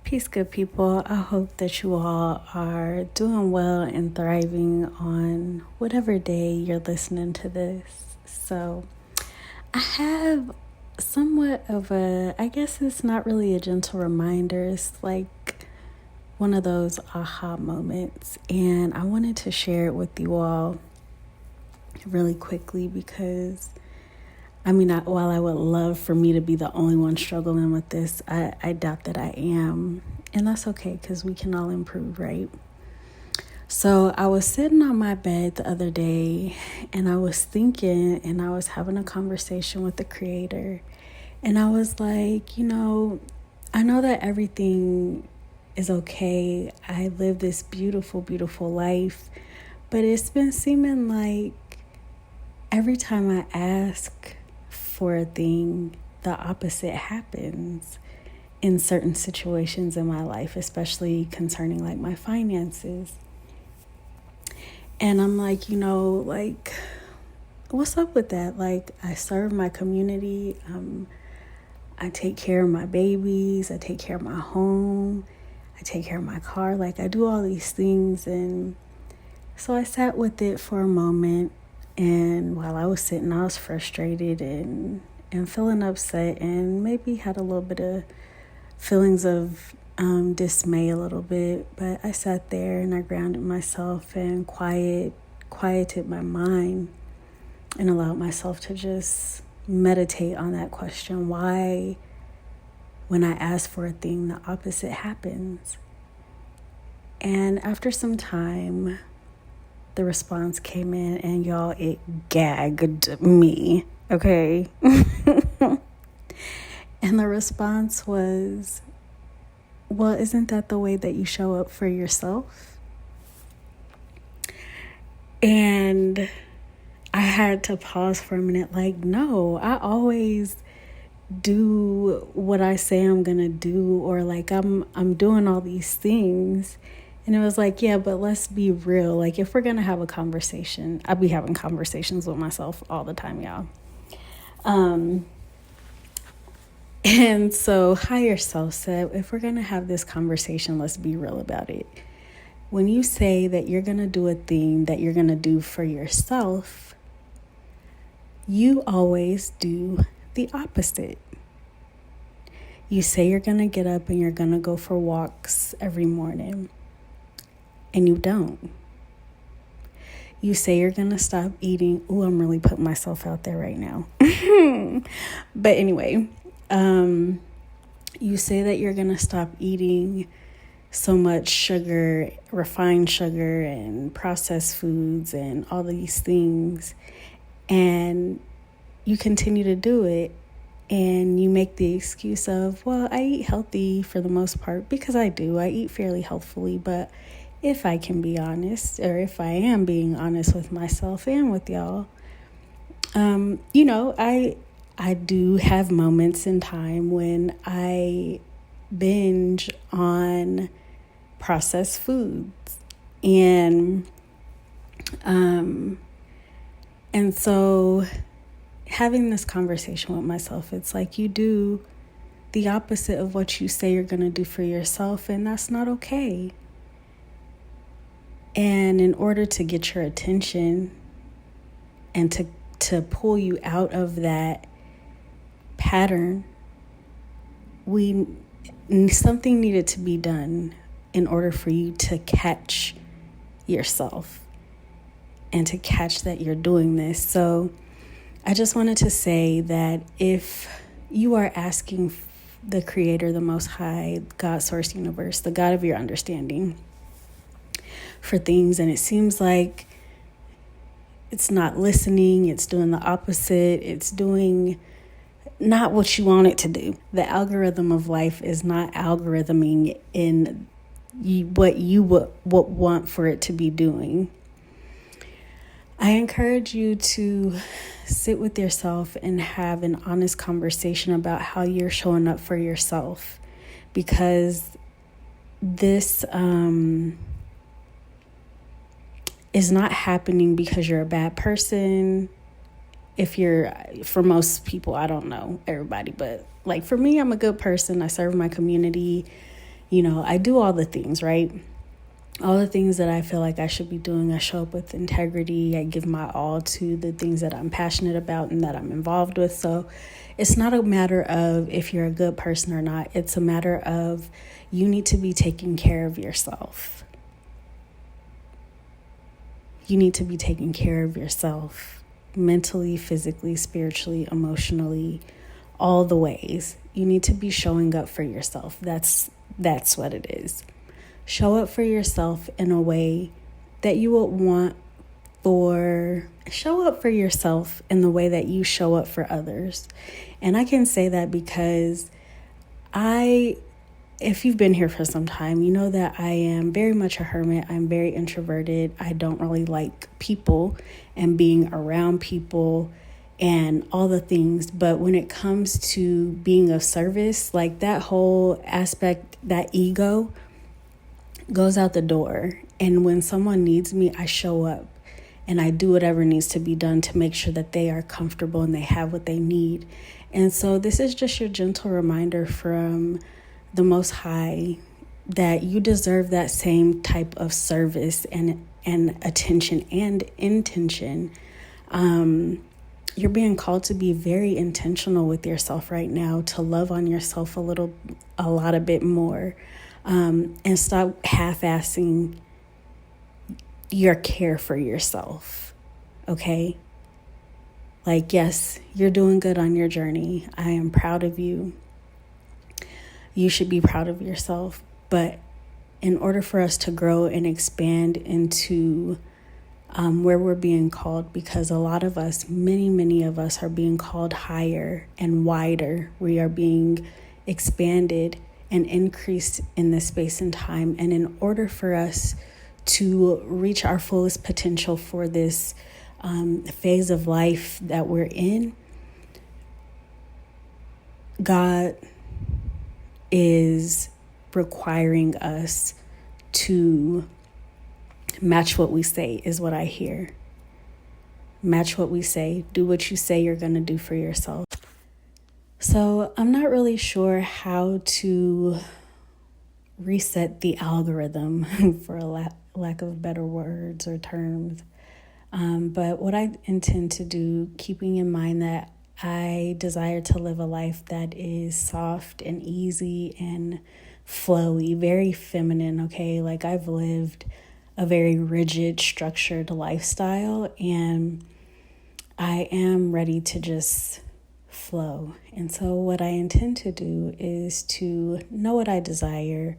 Peace, good people. I hope that you all are doing well and thriving on whatever day you're listening to this. So, I have somewhat of I guess it's not really a gentle reminder. It's like one of those aha moments. And I wanted to share it with you all really quickly because while I would love for me to be the only one struggling with this, I doubt that I am. And that's okay because we can all improve, right? So I was sitting on my bed the other day and I was thinking and I was having a conversation with the Creator. And I was like, I know that everything is okay. I live this beautiful, beautiful life. But it's been seeming like every time I ask for a thing, the opposite happens in certain situations in my life, especially concerning like my finances. And I'm like, what's up with that? Like, I serve my community. I take care of my babies. I take care of my home. I take care of my car. Like, I do all these things. And so I sat with it for a moment. And while I was sitting, I was frustrated and feeling upset and maybe had a little bit of feelings of dismay a little bit. But I sat there and I grounded myself and quieted my mind and allowed myself to just meditate on that question. Why, when I ask for a thing, the opposite happens? And after some time, the response came in and y'all, it gagged me, okay? And the response was, well, isn't that the way that you show up for yourself? And I had to pause for a minute, like, no, I always do what I say I'm gonna do, or like I'm doing all these things. And it was like, yeah, but let's be real. Like, if we're going to have a conversation, I be having conversations with myself all the time, y'all. And so higher self said, if we're going to have this conversation, let's be real about it. When you say that you're going to do a thing that you're going to do for yourself, you always do the opposite. You say you're going to get up and you're going to go for walks every morning. And you don't. You say you're going to stop eating. Ooh, I'm really putting myself out there right now. But anyway, you say that you're going to stop eating so much sugar, refined sugar and processed foods and all these things. And you continue to do it. And you make the excuse of, well, I eat healthy for the most part, because I do. I eat fairly healthfully, but if I can be honest, or if I am being honest with myself and with y'all, I do have moments in time when I binge on processed foods. And so having this conversation with myself, it's like you do the opposite of what you say you're going to do for yourself, and that's not okay. And in order to get your attention and to pull you out of that pattern, something needed to be done in order for you to catch yourself and to catch that you're doing this. So I just wanted to say that if you are asking the Creator, the Most High, God, Source, Universe, the God of your understanding, for things, and it seems like it's not listening, it's doing the opposite, it's doing not what you want it to do. The algorithm of life is not algorithming in what you would want for it to be doing. I encourage you to sit with yourself and have an honest conversation about how you're showing up for yourself, because this is not happening because you're a bad person. For most people, I don't know everybody, but like for me, I'm a good person. I serve my community I do all the things, right? All the things that I feel like I should be doing. I show up with integrity. I give my all to the things that I'm passionate about and that I'm involved with. So it's not a matter of if you're a good person or not. It's a matter of you need to be taking care of yourself. You need to be taking care of yourself mentally, physically, spiritually, emotionally, all the ways. You need to be showing up for yourself. That's what it is. Show up for yourself in a way that you would want show up for yourself in the way that you show up for others. And I can say that because if you've been here for some time, you know that I am very much a hermit. I'm very introverted. I don't really like people and being around people and all the things. But when it comes to being of service, like that whole aspect, that ego goes out the door. And when someone needs me, I show up and I do whatever needs to be done to make sure that they are comfortable and they have what they need. And so this is just your gentle reminder from the Most High that you deserve that same type of service and attention and intention. You're being called to be very intentional with yourself right now, to love on yourself a bit more, and stop half-assing your care for yourself. Okay? Like, yes, you're doing good on your journey. I am proud of you. You should be proud of yourself. But in order for us to grow and expand into where we're being called, because a lot of us, many of us are being called higher and wider. We are being expanded and increased in this space and time. And in order for us to reach our fullest potential for this phase of life that we're in, God is requiring us to match what we say, is what I hear. Match what we say. Do what you say you're going to do for yourself. So I'm not really sure how to reset the algorithm, for a lack of better words or terms. But what I intend to do, keeping in mind that I desire to live a life that is soft and easy and flowy, very feminine, okay? Like, I've lived a very rigid, structured lifestyle, and I am ready to just flow. And so what I intend to do is to know what I desire,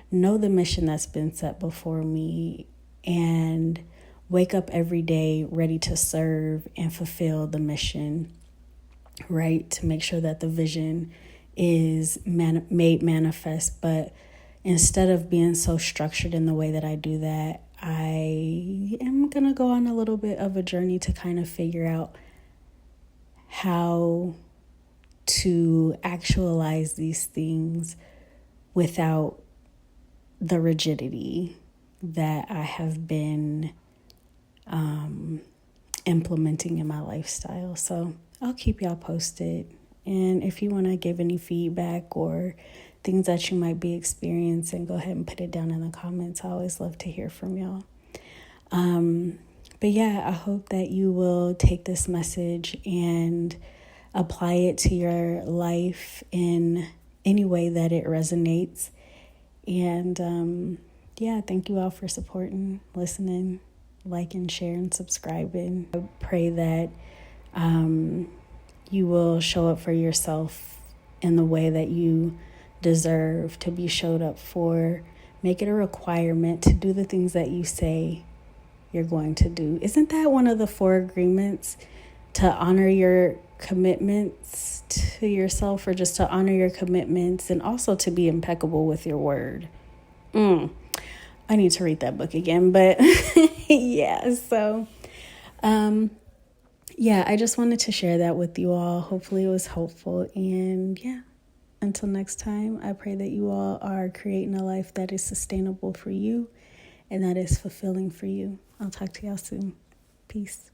know the mission that's been set before me, and wake up every day ready to serve and fulfill the mission, right? To make sure that the vision is made manifest. But instead of being so structured in the way that I do that, I am going to go on a little bit of a journey to kind of figure out how to actualize these things without the rigidity that I have been implementing in my lifestyle. So I'll keep y'all posted. And if you want to give any feedback or things that you might be experiencing, go ahead and put it down in the comments. I always love to hear from y'all. But yeah, I hope that you will take this message and apply it to your life in any way that it resonates. And yeah, thank you all for supporting, listening, liking, sharing, subscribing. I pray that you will show up for yourself in the way that you deserve to be showed up for. Make it a requirement to do the things that you say you're going to do. Isn't that one of the 4 agreements? To honor your commitments to yourself, or just to honor your commitments, and also to be impeccable with your word. I need to read that book again, but yeah, so yeah, I just wanted to share that with you all. Hopefully it was helpful. And yeah, until next time, I pray that you all are creating a life that is sustainable for you and that is fulfilling for you. I'll talk to y'all soon. Peace.